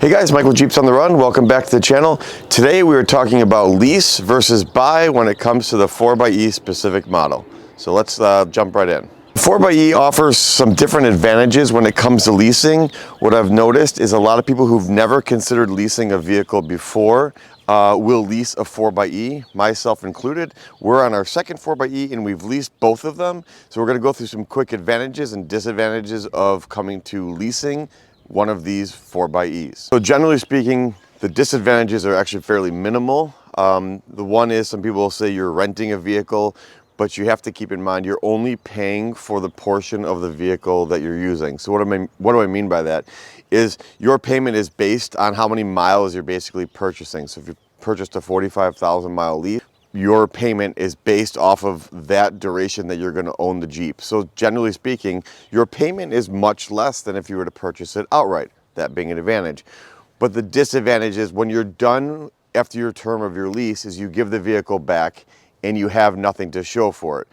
Hey guys, Michael Jeeps on the Run. Welcome back to the channel. Today we are talking about lease versus buy when it comes to the 4xe specific model. So let's jump right in. 4xe offers some different advantages when it comes to leasing. What I've noticed is a lot of people who've never considered leasing a vehicle before will lease a 4xe, myself included. We're on our second 4xe and we've leased both of them. So we're going to go through some quick advantages and disadvantages of coming to leasing one of these 4xes. So generally speaking, the disadvantages are actually fairly minimal. The one is some people will say you're renting a vehicle, but you have to keep in mind you're only paying for the portion of the vehicle that you're using. So what do I mean by that? Is your payment is based on how many miles you're basically purchasing. So if you purchased a 45,000 mile lease, your payment is based off of that duration that you're going to own the Jeep. So generally speaking, your payment is much less than if you were to purchase it outright, that being an advantage. But the disadvantage is when you're done after your term of your lease is you give the vehicle back and you have nothing to show for it.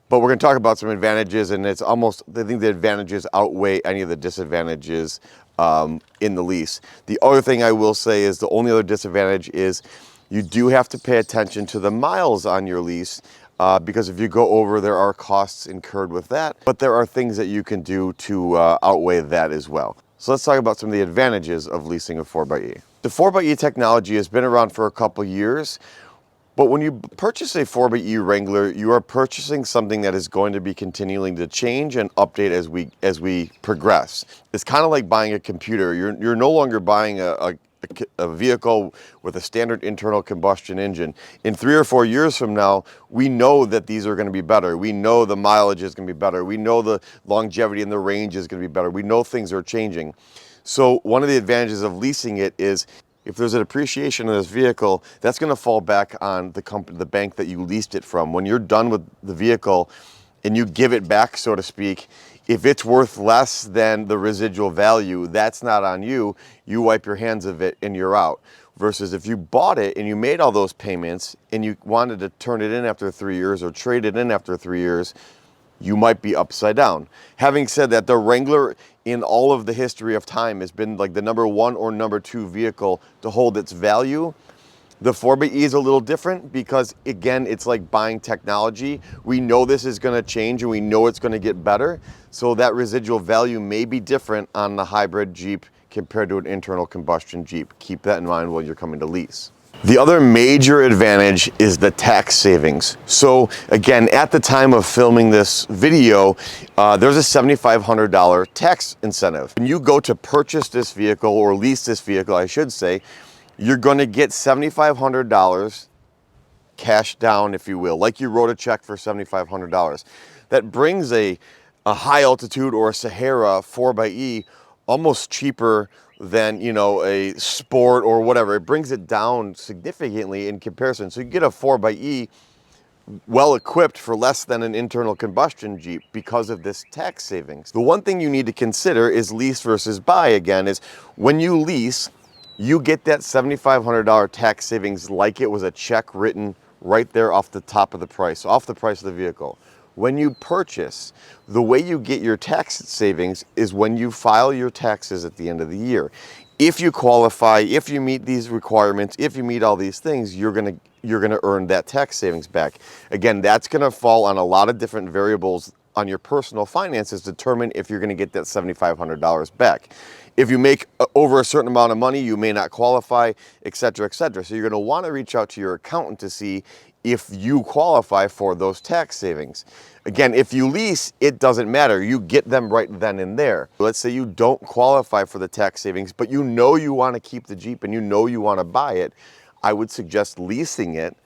But we're going to talk about some advantages, and it's almost, I think the advantages outweigh any of the disadvantages in the lease. The other thing I will say is the only other disadvantage is you do have to pay attention to the miles on your lease because if you go over, there are costs incurred with that, but there are things that you can do to outweigh that as well. So let's talk about some of the advantages of leasing a 4xe. The 4xe technology has been around for a couple years, but when you purchase a 4xe Wrangler, you are purchasing something that is going to be continuing to change and update as we progress. It's kind of like buying a computer. You're no longer buying a vehicle with a standard internal combustion engine. In 3 or 4 years from now, we know that these are going to be better. We know the mileage is going to be better. We know the longevity and the range is going to be better. We know things are changing. So one of the advantages of leasing it is if there's an appreciation of this vehicle, that's going to fall back on the company, the bank that you leased it from. When you're done with the vehicle and you give it back, so to speak, if it's worth less than the residual value, that's not on you. You wipe your hands of it and you're out. Versus if you bought it and you made all those payments and you wanted to turn it in after 3 years or trade it in after 3 years, you might be upside down. Having said that, the Wrangler in all of the history of time has been like the #1 or #2 vehicle to hold its value. The 4xe is a little different because, again, it's like buying technology. We know this is going to change and we know it's going to get better. So that residual value may be different on the hybrid Jeep compared to an internal combustion Jeep. Keep that in mind when you're coming to lease. The other major advantage is the tax savings. So again, at the time of filming this video, there's a $7,500 tax incentive. When you go to purchase this vehicle or lease this vehicle, I should say, you're going to get $7,500 cash down, if you will, like you wrote a check for $7,500. That brings a high altitude or a Sahara 4xe almost cheaper than, you know, a Sport or whatever. It brings it down significantly in comparison. So you get a 4xe well equipped for less than an internal combustion Jeep because of this tax savings. The one thing you need to consider is lease versus buy again is when you lease, you get that $7,500 tax savings like it was a check written right there off the top of the price, off the price of the vehicle. When you purchase, the way you get your tax savings is when you file your taxes at the end of the year. If you qualify, if you meet these requirements, if you meet all these things, you're gonna earn that tax savings back. Again, that's gonna fall on a lot of different variables on your personal finances to determine if you're gonna get that $7,500 back. If you make over a certain amount of money, you may not qualify, et cetera, et cetera. So you're gonna wanna reach out to your accountant to see if you qualify for those tax savings. Again, if you lease, it doesn't matter. You get them right then and there. Let's say you don't qualify for the tax savings, but you know you wanna keep the Jeep and you know you wanna buy it, I would suggest leasing it,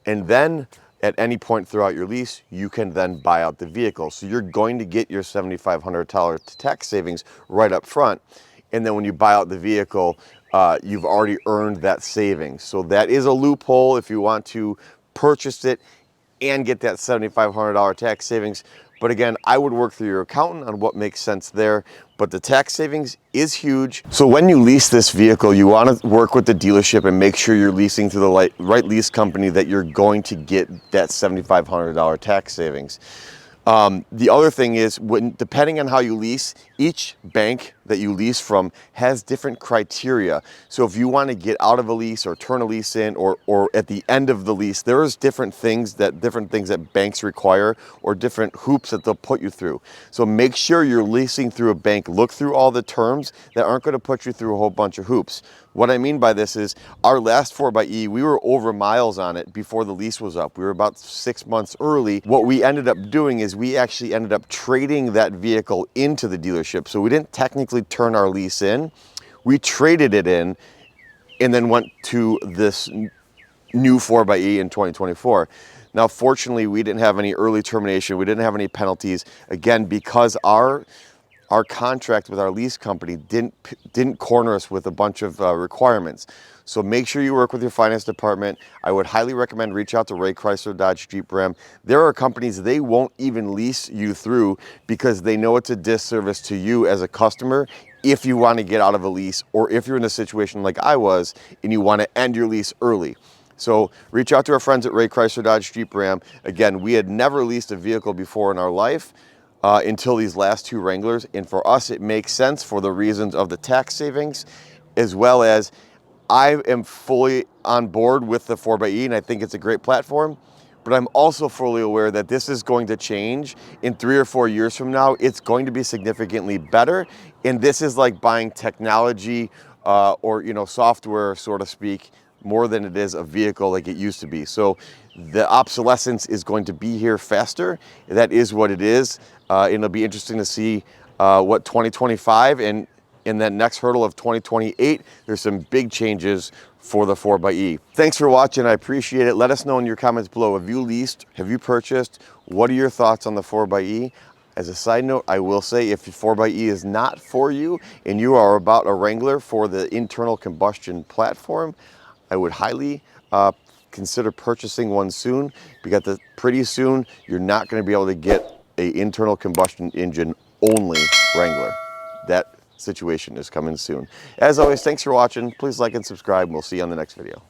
and then at any point throughout your lease, you can then buy out the vehicle. So you're going to get your $7,500 tax savings right up front. And then when you buy out the vehicle, you've already earned that savings. So that is a loophole if you want to purchase it and get that $7,500 tax savings. But again, I would work through your accountant on what makes sense there. But the tax savings is huge. So when you lease this vehicle, you want to work with the dealership and make sure you're leasing to the right lease company that you're going to get that $7,500 tax savings. The other thing is, depending on how you lease, each bank that you lease from has different criteria. So if you want to get out of a lease or turn a lease in, or at the end of the lease, there's different things that banks require, or different hoops that they'll put you through. So make sure you're leasing through a bank. Look through all the terms that aren't going to put you through a whole bunch of hoops. What I mean by this is our last 4xe, we were over miles on it before the lease was up. We were about 6 months early. What we ended up doing is we actually ended up trading that vehicle into the dealership. So we didn't technically turn our lease in. We traded it in and then went to this new 4xe in 2024. Now, fortunately, we didn't have any early termination. We didn't have any penalties. Again, because our contract with our lease company didn't corner us with a bunch of requirements. So make sure you work with your finance department. I would highly recommend reach out to Ray Chrysler Dodge Jeep Ram. There are companies they won't even lease you through because they know it's a disservice to you as a customer if you want to get out of a lease, or if you're in a situation like I was and you want to end your lease early. So reach out to our friends at Ray Chrysler Dodge Jeep Ram. Again, we had never leased a vehicle before in our life. Until these last 2 Wranglers, and for us it makes sense for the reasons of the tax savings, as well as I am fully on board with the 4xe, and I think it's a great platform, but I'm also fully aware that this is going to change in 3 or 4 years from now. It's going to be significantly better, and this is like buying technology or software, so to speak, more than it is a vehicle like it used to be. So the obsolescence is going to be here faster. That is what it is. It'll be interesting to see what 2025 and in that next hurdle of 2028, there's some big changes for the 4xe. Thanks for watching. I appreciate it. Let us know in your comments below. Have you leased? Have you purchased? What are your thoughts on the 4xe? As a side note, I will say if the 4xe is not for you and you are about a Wrangler for the internal combustion platform, I would highly consider purchasing one soon, because pretty soon you're not going to be able to get an internal combustion engine only Wrangler. That situation is coming soon. As always, thanks for watching. Please like and subscribe, and we'll see you on the next video.